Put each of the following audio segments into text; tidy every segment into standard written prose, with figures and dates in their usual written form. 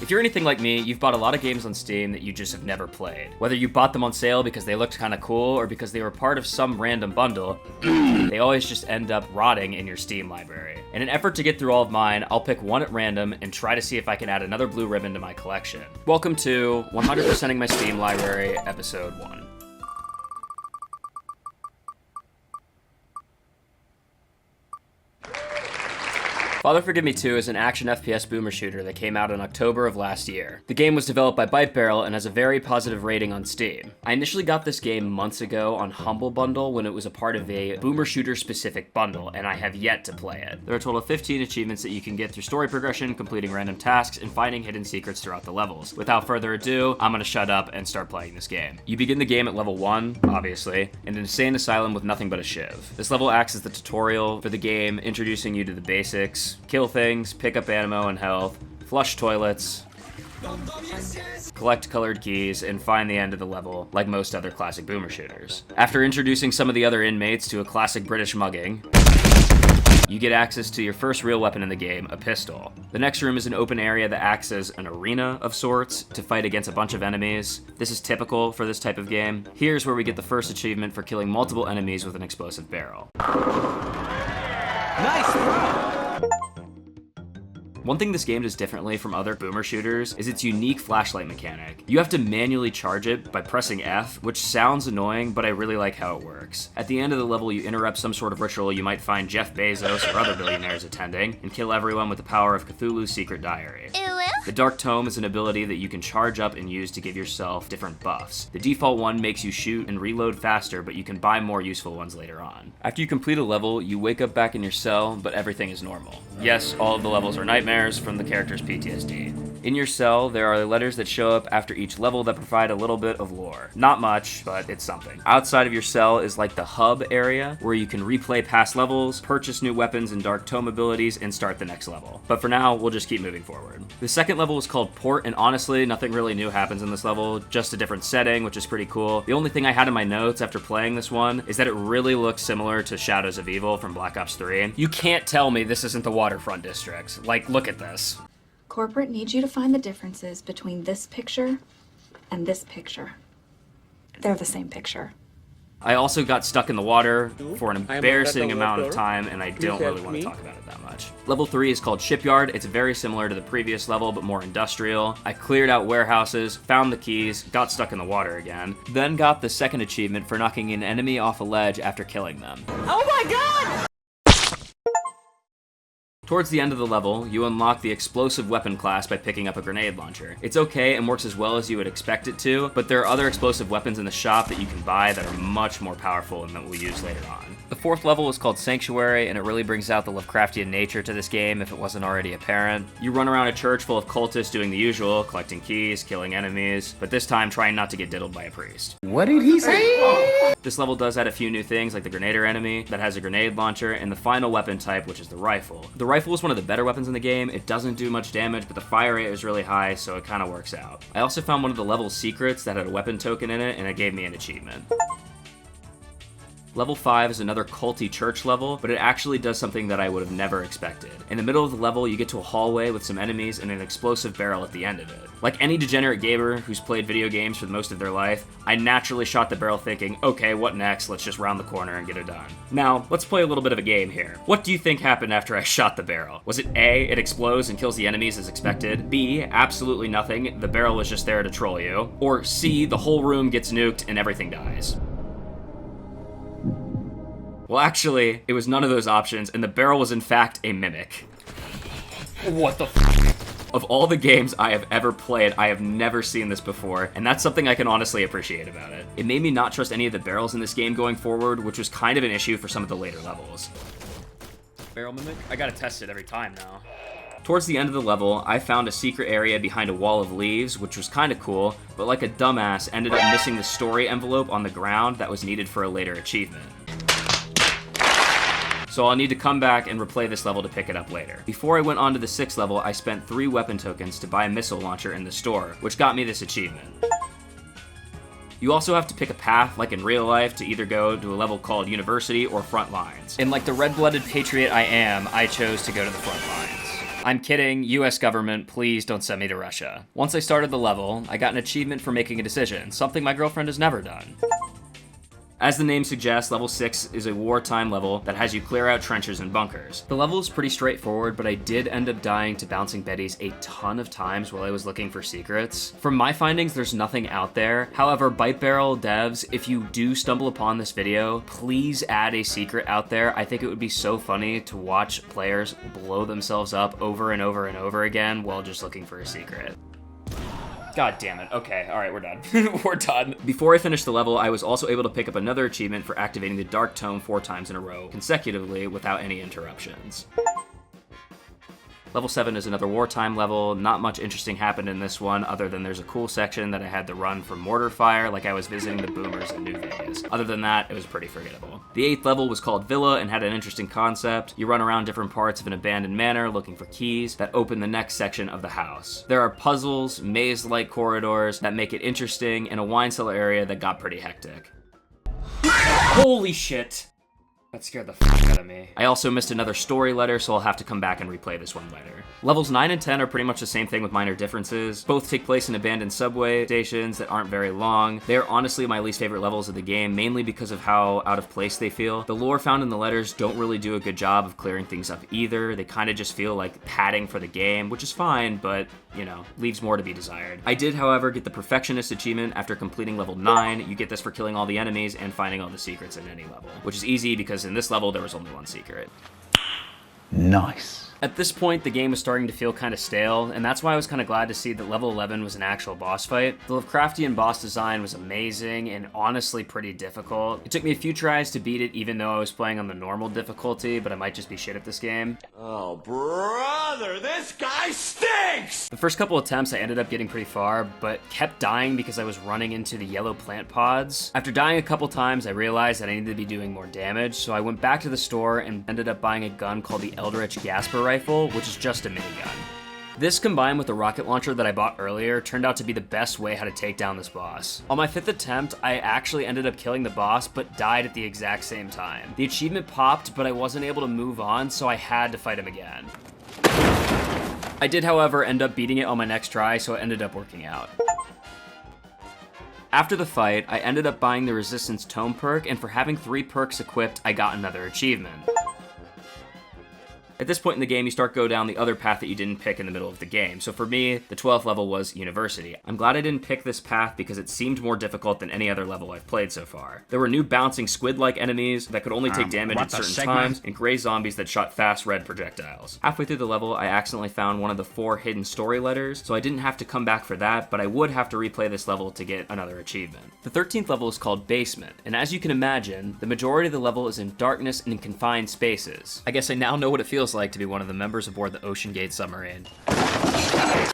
If you're anything like me, you've bought a lot of games on Steam that you just have never played. Whether you bought them on sale because they looked kinda cool or because they were part of some random bundle, they always just end up rotting in your Steam library. In an effort to get through all of mine, I'll pick one at random and try to see if I can add another blue ribbon to my collection. Welcome to 100%ing my Steam library, episode 1. Father Forgive Me 2 is an action FPS boomer shooter that came out in October of last year. The game was developed by Byte Barrel and has a very positive rating on Steam. I initially got this game months ago on Humble Bundle when it was a part of a boomer shooter specific bundle, and I have yet to play it. There are a total of 15 achievements that you can get through story progression, completing random tasks, and finding hidden secrets throughout the levels. Without further ado, I'm gonna shut up and start playing this game. You begin the game at level 1, obviously, in an insane asylum with nothing but a shiv. This level acts as the tutorial for the game, introducing you to the basics. Kill things, pick up ammo and health, flush toilets, collect colored keys, and find the end of the level, like most other classic boomer shooters. After introducing some of the other inmates to a classic British mugging, you get access to your first real weapon in the game, a pistol. The next room is an open area that acts as an arena of sorts to fight against a bunch of enemies. This is typical for this type of game. Here's where we get the first achievement for killing multiple enemies with an explosive barrel. Nice throw! One thing this game does differently from other boomer shooters is its unique flashlight mechanic. You have to manually charge it by pressing F, which sounds annoying, but I really like how it works. At the end of the level, you interrupt some sort of ritual you might find Jeff Bezos or other billionaires attending, and kill everyone with the power of Cthulhu's secret diary. The Dark Tome is an ability that you can charge up and use to give yourself different buffs. The default one makes you shoot and reload faster, but you can buy more useful ones later on. After you complete a level, you wake up back in your cell, but everything is normal. Yes, all of the levels are nightmares from the character's PTSD. In your cell, there are letters that show up after each level that provide a little bit of lore. Not much, but it's something. Outside of your cell is like the hub area, where you can replay past levels, purchase new weapons and Dark Tome abilities, and start the next level. But for now, we'll just keep moving forward. The second level is called Port, and honestly, nothing really new happens in this level, just a different setting, which is pretty cool. The only thing I had in my notes after playing this one is that it really looks similar to Shadows of Evil from Black Ops 3. You can't tell me this isn't the Waterfront District. Like, look at this. Corporate needs you to find the differences between this picture and this picture. They're the same picture. I also got stuck in the water for an embarrassing amount of time, and I don't really want to talk about it that much. Level 3 is called Shipyard. It's very similar to the previous level, but more industrial. I cleared out warehouses, found the keys, got stuck in the water again, then got the second achievement for knocking an enemy off a ledge after killing them. Oh my god! Towards the end of the level, you unlock the explosive weapon class by picking up a grenade launcher. It's okay and works as well as you would expect it to, but there are other explosive weapons in the shop that you can buy that are much more powerful and that we'll use later on. The fourth level is called Sanctuary, and it really brings out the Lovecraftian nature to this game if it wasn't already apparent. You run around a church full of cultists doing the usual, collecting keys, killing enemies, but this time trying not to get diddled by a priest. What did he say? This level does add a few new things like the Grenader enemy that has a grenade launcher and the final weapon type, which is the rifle. The rifle is one of the better weapons in the game. It doesn't do much damage, but the fire rate is really high, so it kind of works out. I also found one of the level's secrets that had a weapon token in it, and it gave me an achievement. Level 5 is another culty church level, but it actually does something that I would have never expected. In the middle of the level, you get to a hallway with some enemies and an explosive barrel at the end of it. Like any degenerate gamer who's played video games for most of their life, I naturally shot the barrel thinking, okay, what next? Let's just round the corner and get it done. Now, let's play a little bit of a game here. What do you think happened after I shot the barrel? Was it A, it explodes and kills the enemies as expected? B, absolutely nothing, the barrel was just there to troll you? Or C, the whole room gets nuked and everything dies? Well, actually, it was none of those options, and the barrel was in fact a mimic. What the f***? Of all the games I have ever played, I have never seen this before, and that's something I can honestly appreciate about it. It made me not trust any of the barrels in this game going forward, which was kind of an issue for some of the later levels. Barrel mimic? I gotta test it every time now. Towards the end of the level, I found a secret area behind a wall of leaves, which was kinda cool, but like a dumbass, ended up missing the story envelope on the ground that was needed for a later achievement. So I'll need to come back and replay this level to pick it up later. Before I went on to the 6th level, I spent 3 weapon tokens to buy a missile launcher in the store, which got me this achievement. You also have to pick a path, like in real life, to either go to a level called University or Front Lines. And like the red-blooded patriot I am, I chose to go to the Front Lines. I'm kidding, US government, please don't send me to Russia. Once I started the level, I got an achievement for making a decision, something my girlfriend has never done. As the name suggests, level 6 is a wartime level that has you clear out trenches and bunkers. The level is pretty straightforward, but I did end up dying to bouncing Betties a ton of times while I was looking for secrets. From my findings, there's nothing out there. However, Bite Barrel devs, if you do stumble upon this video, please add a secret out there. I think it would be so funny to watch players blow themselves up over and over and over again while just looking for a secret. God damn it. Okay, alright, we're done. We're done. Before I finished the level, I was also able to pick up another achievement for activating the Dark Tome 4 times in a row, consecutively, without any interruptions. Level 7 is another wartime level. Not much interesting happened in this one, other than there's a cool section that I had to run from mortar fire like I was visiting the boomers in New Vegas. Other than that, it was pretty forgettable. The 8th level was called Villa and had an interesting concept. You run around different parts of an abandoned manor looking for keys that open the next section of the house. There are puzzles, maze-like corridors that make it interesting, and a wine cellar area that got pretty hectic. Holy shit! That scared the fuck out of me. I also missed another story letter, so I'll have to come back and replay this one later. Levels 9 and 10 are pretty much the same thing with minor differences. Both take place in abandoned subway stations that aren't very long. They are honestly my least favorite levels of the game, mainly because of how out of place they feel. The lore found in the letters don't really do a good job of clearing things up either. They kind of just feel like padding for the game, which is fine, but, you know, leaves more to be desired. I did, however, get the Perfectionist achievement after completing level 9. You get this for killing all the enemies and finding all the secrets in any level, which is easy because in this level there was only one secret. Nice. At this point, the game was starting to feel kind of stale, and that's why I was kind of glad to see that level 11 was an actual boss fight. The Lovecraftian boss design was amazing and honestly pretty difficult. It took me a few tries to beat it even though I was playing on the normal difficulty, but I might just be shit at this game. Oh, brother, this guy stinks! The first couple attempts I ended up getting pretty far, but kept dying because I was running into the yellow plant pods. After dying a couple times, I realized that I needed to be doing more damage, so I went back to the store and ended up buying a gun called the Eldritch Gasper Rifle, which is just a minigun. This, combined with the rocket launcher that I bought earlier, turned out to be the best way how to take down this boss. On my 5th attempt, I actually ended up killing the boss, but died at the exact same time. The achievement popped, but I wasn't able to move on, so I had to fight him again. I did, however, end up beating it on my next try, so it ended up working out. After the fight, I ended up buying the Resistance Tome perk, and for having 3 perks equipped, I got another achievement. At this point in the game, you start go down the other path that you didn't pick in the middle of the game. So for me, the 12th level was University. I'm glad I didn't pick this path because it seemed more difficult than any other level I've played so far. There were new bouncing squid-like enemies that could only take damage at certain times, and gray zombies that shot fast red projectiles. Halfway through the level, I accidentally found one of the 4 hidden story letters, so I didn't have to come back for that, but I would have to replay this level to get another achievement. The 13th level is called Basement, and as you can imagine, the majority of the level is in darkness and in confined spaces. I guess I now know what it feels like to be one of the members aboard the Ocean Gate submarine.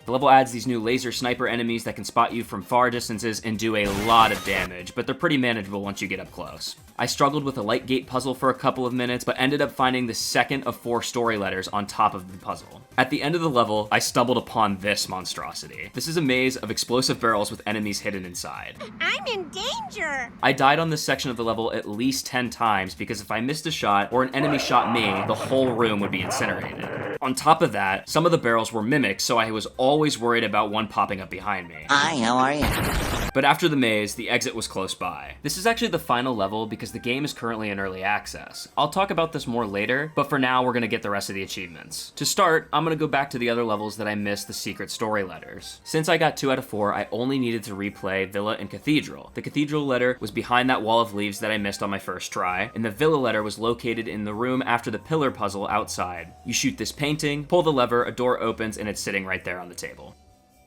The level adds these new laser sniper enemies that can spot you from far distances and do a lot of damage, but they're pretty manageable once you get up close. I struggled with a light gate puzzle for a couple of minutes, but ended up finding the second of 4 story letters on top of the puzzle. At the end of the level, I stumbled upon this monstrosity. This is a maze of explosive barrels with enemies hidden inside. I'm in danger! I died on this section of the level at least 10 times because if I missed a shot or an enemy shot me, the whole room would be incinerated. On top of that, some of the barrels were mimics, so I was always worried about one popping up behind me. Hi, how are you? But after the maze, the exit was close by. This is actually the final level because the game is currently in early access. I'll talk about this more later, but for now we're gonna get the rest of the achievements. To start, I'm gonna go back to the other levels that I missed the secret story letters. Since I got 2 out of 4, I only needed to replay Villa and Cathedral. The Cathedral letter was behind that wall of leaves that I missed on my first try, and the Villa letter was located in the room after the pillar puzzle outside. You shoot this painting, pull the lever, a door opens, and it's sitting right there on the table.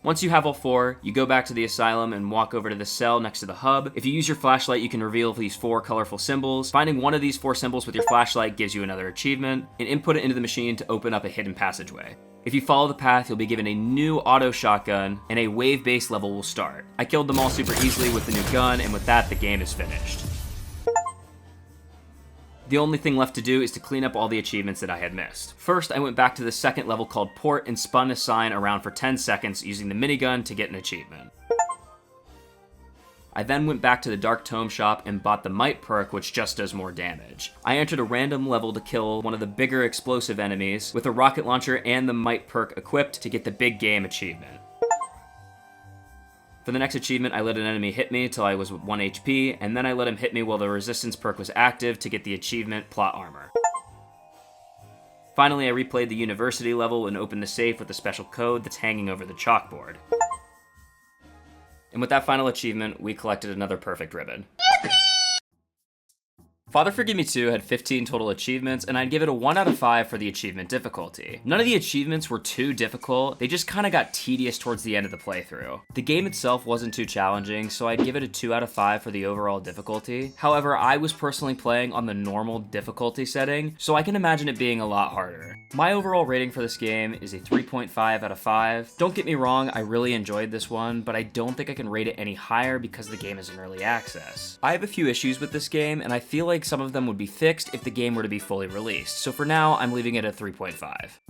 Once you have all 4, you go back to the asylum and walk over to the cell next to the hub. If you use your flashlight, you can reveal these 4 colorful symbols. Finding one of these 4 symbols with your flashlight gives you another achievement, and input it into the machine to open up a hidden passageway. If you follow the path, you'll be given a new auto shotgun, and a wave-based level will start. I killed them all super easily with the new gun, and with that, the game is finished. The only thing left to do is to clean up all the achievements that I had missed. First, I went back to the second level called Port and spun a sign around for 10 seconds using the minigun to get an achievement. I then went back to the Dark Tome shop and bought the Might perk, which just does more damage. I entered a random level to kill one of the bigger explosive enemies with a rocket launcher and the Might perk equipped to get the big game achievement. For the next achievement, I let an enemy hit me till I was 1 HP, and then I let him hit me while the resistance perk was active to get the achievement Plot Armor. Finally, I replayed the university level and opened the safe with a special code that's hanging over the chalkboard. And with that final achievement, we collected another perfect ribbon. Father Forgive Me 2 had 15 total achievements, and I'd give it a 1 out of 5 for the achievement difficulty. None of the achievements were too difficult, they just kinda got tedious towards the end of the playthrough. The game itself wasn't too challenging, so I'd give it a 2 out of 5 for the overall difficulty. However, I was personally playing on the normal difficulty setting, so I can imagine it being a lot harder. My overall rating for this game is a 3.5 out of 5. Don't get me wrong, I really enjoyed this one, but I don't think I can rate it any higher because the game is in early access. I have a few issues with this game, and I feel like some of them would be fixed if the game were to be fully released, so for now, I'm leaving it at 3.5.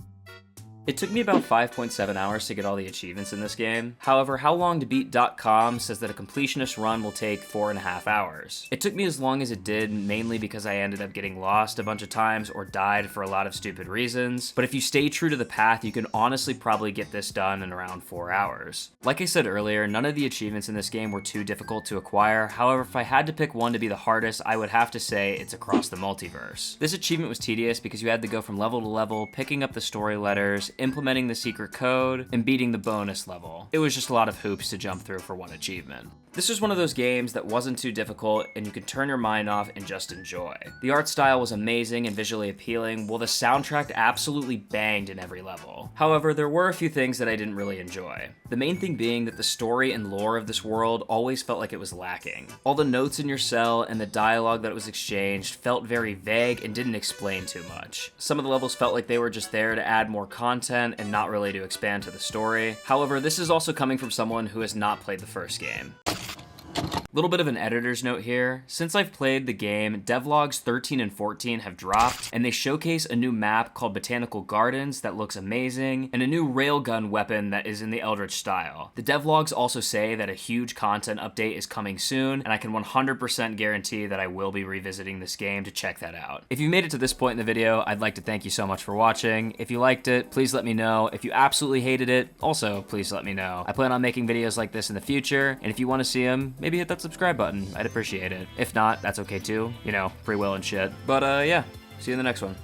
It took me about 5.7 hours to get all the achievements in this game. However, HowLongToBeat.com says that a completionist run will take 4.5 hours. It took me as long as it did, mainly because I ended up getting lost a bunch of times or died for a lot of stupid reasons, but if you stay true to the path, you can honestly probably get this done in around 4 hours. Like I said earlier, none of the achievements in this game were too difficult to acquire. However, if I had to pick one to be the hardest, I would have to say it's Across the Multiverse. This achievement was tedious because you had to go from level to level, picking up the story letters, implementing the secret code, and beating the bonus level. It was just a lot of hoops to jump through for one achievement. This was one of those games that wasn't too difficult and you could turn your mind off and just enjoy. The art style was amazing and visually appealing, while the soundtrack absolutely banged in every level. However, there were a few things that I didn't really enjoy. The main thing being that the story and lore of this world always felt like it was lacking. All the notes in your cell and the dialogue that was exchanged felt very vague and didn't explain too much. Some of the levels felt like they were just there to add more content and not really to expand to the story. However, this is also coming from someone who has not played the first game. Little bit of an editor's note here. Since I've played the game, devlogs 13 and 14 have dropped, and they showcase a new map called Botanical Gardens that looks amazing, and a new railgun weapon that is in the Eldritch style. The devlogs also say that a huge content update is coming soon, and I can 100% guarantee that I will be revisiting this game to check that out. If you made it to this point in the video, I'd like to thank you so much for watching. If you liked it, please let me know. If you absolutely hated it, also please let me know. I plan on making videos like this in the future, and if you want to see them, maybe hit that subscribe button. I'd appreciate it. If not, that's okay too. You know, free will and shit. But yeah, see you in the next one.